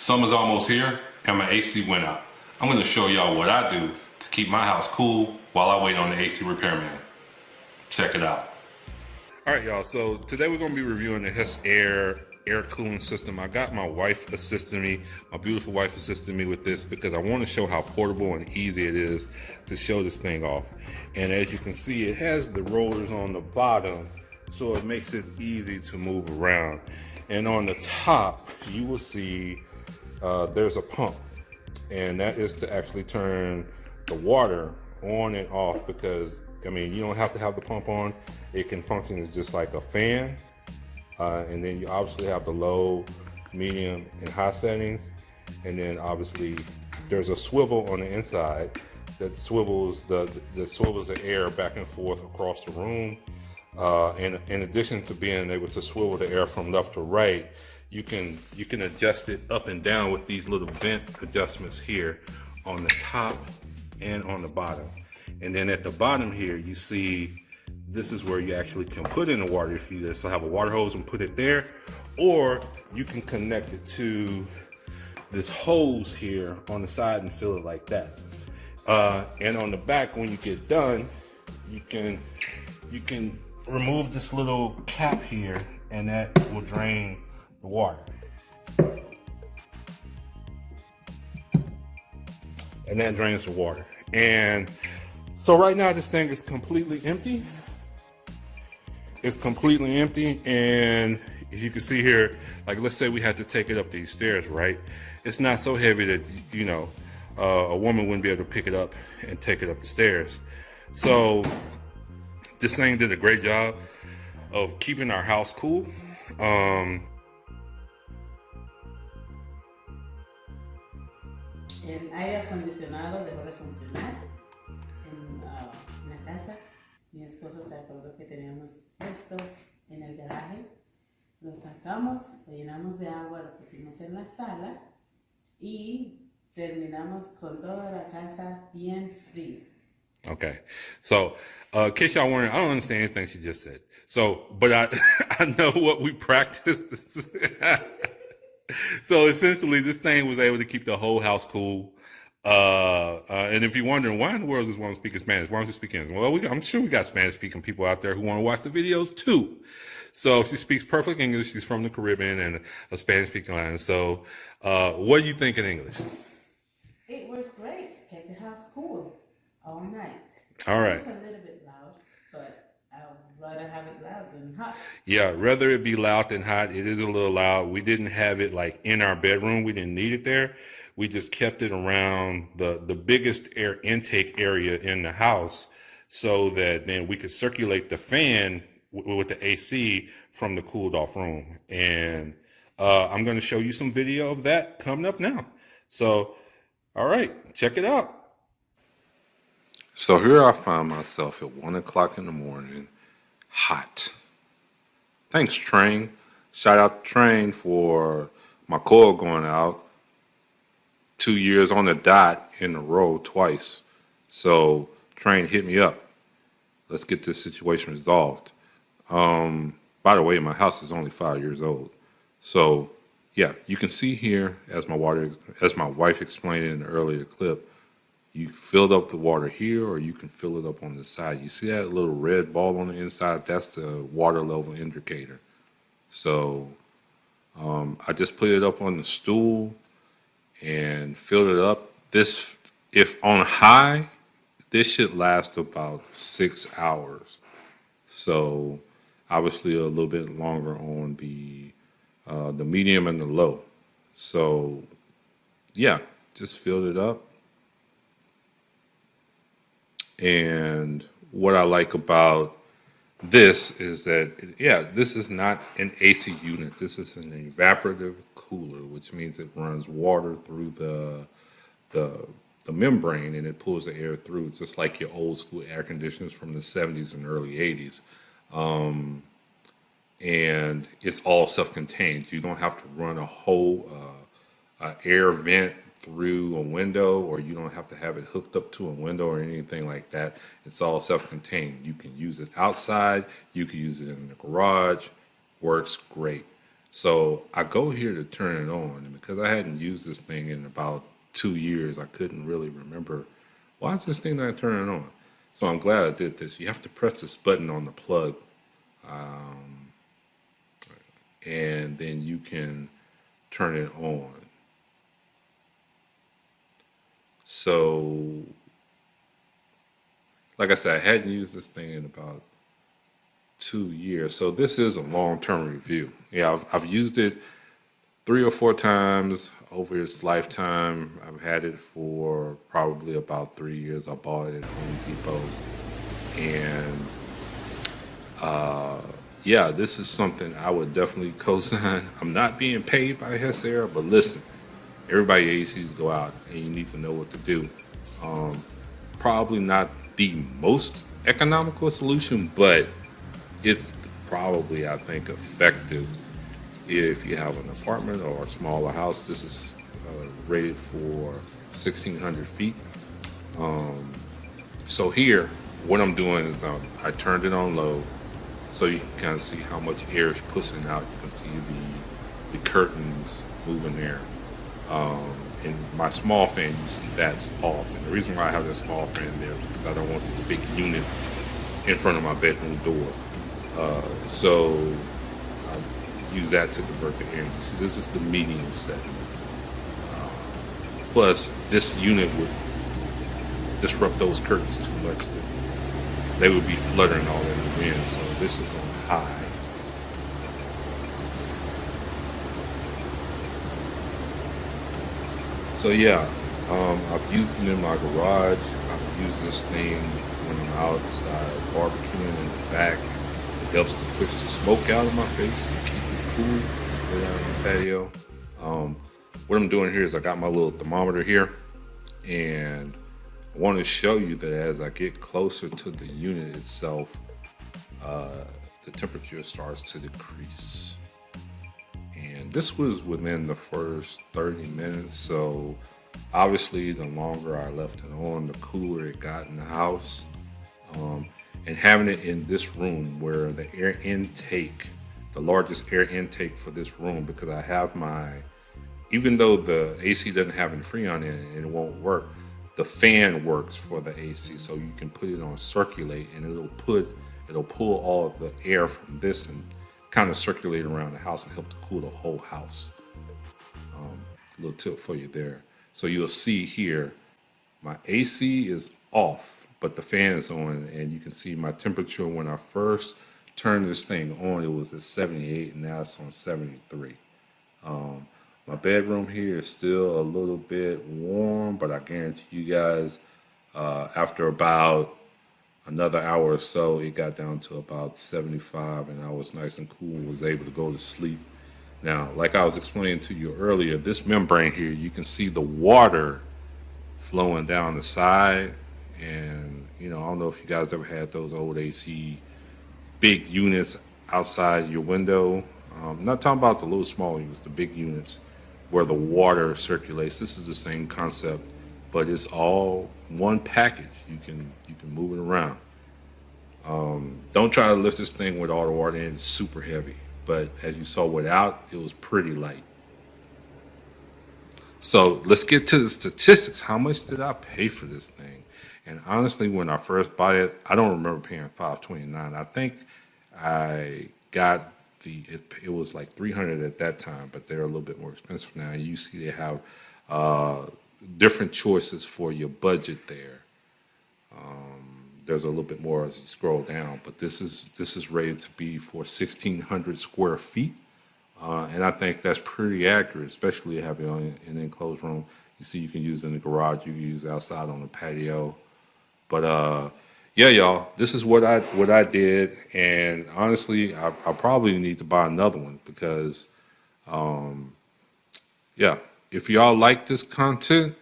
Summer's almost here and my AC went out. I'm going to show y'all what I do to keep my house cool while I wait on the AC repairman. Check it out. Alright y'all, so today we're going to be reviewing the Hessaire air cooling system. I got my wife assisting me, my beautiful wife assisting me with this because I want to show how portable and easy it is to show this thing off. And as you can see, it has the rollers on the bottom, so it makes it easy to move around. And on the top, you will see there's a pump, and that is to actually turn the water on and off, because I mean, you don't have to have the pump on. It can function as just like a fan. And then you obviously have the low, medium, and high settings. And then obviously there's a swivel on the inside that swivels the air back and forth across the room. And in addition to being able to swivel the air from left to right, you can adjust it up and down with these little vent adjustments here on the top and on the bottom. And then at the bottom here, you see this is where you actually can put in the water if you just have a water hose and put it there, or you can connect it to this hose here on the side and fill it like that. And on the back, when you get done, you can remove this little cap here, and that will drain the water. And that drains the water. And so right now this thing is completely empty. It's completely empty, and as you can see here, like let's say we had to take it up these stairs, right? It's not so heavy that, you know, a woman wouldn't be able to pick it up and take it up the stairs. So this thing did a great job of keeping our house cool. El aire acondicionado dejó de funcionar en la casa. Mi esposo se acordó que teníamos esto en el garaje. Lo sacamos, lo llenamos de agua, lo pusimos en la sala y terminamos con toda la casa bien fría. Okay, so in case y'all wondering, I don't understand anything she just said. So, but I know what we practiced. So essentially, this thing was able to keep the whole house cool. And if you're wondering why in the world does this woman speak Spanish, why don't you speak English? Well, I'm sure we got Spanish-speaking people out there who want to watch the videos too. So she speaks perfect English. She's from the Caribbean and a Spanish-speaking line. So, what do you think in English? It was great. Kept the house cool all night. All right. It's a little bit loud, but I'd rather have it loud than hot. Yeah, rather it be loud than hot. It is a little loud. We didn't have it like in our bedroom. We didn't need it there. We just kept it around the biggest air intake area in the house, so that then we could circulate the fan with the AC from the cooled off room. And I'm going to show you some video of that coming up now. So, all right, check it out. So here I find myself at 1 o'clock in the morning, hot. Thanks, Train. Shout out to Train for my coil going out 2 years on the dot in a row twice. So Train hit me up. Let's get this situation resolved. By the way, my house is only 5 years old. So yeah, you can see here, as my wife explained in an earlier clip, you filled up the water here, or you can fill it up on the side. You see that little red ball on the inside? That's the water level indicator. So I just put it up on the stool and filled it up. This, if on high, this should last about 6 hours. So obviously a little bit longer on the medium and the low. So yeah, just filled it up. And what I like about this is that, yeah, this is not an AC unit. This is an evaporative cooler, which means it runs water through the membrane, and it pulls the air through, just like your old school air conditioners from the 70s and early 80s. And it's all self-contained. You don't have to run a whole air vent through a window, or you don't have to have it hooked up to a window or anything like that. It's all self-contained. You can use it outside, you can use it in the garage, works great. So I go here to turn it on, and because I hadn't used this thing in about 2 years, I couldn't really remember why is this thing not turning on. So I'm glad I did this. You have to press this button on the plug, and then you can turn it on. So, like I said, I hadn't used this thing in about 2 years. So this is a long-term review. Yeah, I've used it 3 or 4 times over its lifetime. I've had it for probably about 3 years. I bought it at Home Depot. And yeah, this is something I would definitely co-sign. I'm not being paid by Hessaire, but listen, everybody ACs go out and you need to know what to do. Probably not the most economical solution, but it's probably, I think, effective if you have an apartment or a smaller house. This is rated for 1,600 feet. So here, what I'm doing is I turned it on low so you can kind of see how much air is pushing out. You can see the curtains moving there. And my small fan, you see that's off. And the reason why I have that small fan there is because I don't want this big unit in front of my bedroom door. So I use that to divert the air. You see, this is the medium setting. Plus, this unit would disrupt those curtains too much. They would be fluttering all in the wind. So this is on high. So yeah, I've used it in my garage. I've used this thing when I'm outside barbecuing in the back. It helps to push the smoke out of my face and keep it cool right out on the patio. What I'm doing here is I got my little thermometer here, and I want to show you that as I get closer to the unit itself, the temperature starts to decrease. And this was within the first 30 minutes, so obviously the longer I left it on, the cooler it got in the house. And having it in this room where the air intake, the largest air intake for this room, because I have even though the AC doesn't have any freon in it and it won't work, the fan works for the AC, so you can put it on circulate and it'll pull all of the air from this and kind of circulate around the house and help to cool the whole house. A little tip for you there. So you'll see here, my AC is off, but the fan is on, and you can see my temperature when I first turned this thing on, it was at 78, and now it's on 73. My bedroom here is still a little bit warm, but I guarantee you guys, after about another hour or so, it got down to about 75, and I was nice and cool and was able to go to sleep. Now, like I was explaining to you earlier, this membrane here, you can see the water flowing down the side. And, I don't know if you guys ever had those old AC big units outside your window. I'm not talking about the little small units, the big units where the water circulates. This is the same concept, but it's all one package. You can move it around. Don't try to lift this thing with all the water in. It's super heavy, but as you saw without, it was pretty light. So let's get to the statistics. How much did I pay for this thing? And honestly, when I first bought it, I don't remember paying $529. I think I got it was like $300 at that time, but they're a little bit more expensive now. You see they have different choices for your budget there. There's a little bit more as you scroll down, but this is rated to be for 1,600 square feet. And I think that's pretty accurate, especially having it in an enclosed room. You see you can use it in the garage, you can use it outside on the patio. But yeah, y'all, this is what I did, and honestly, I probably need to buy another one because, yeah, if y'all like this content,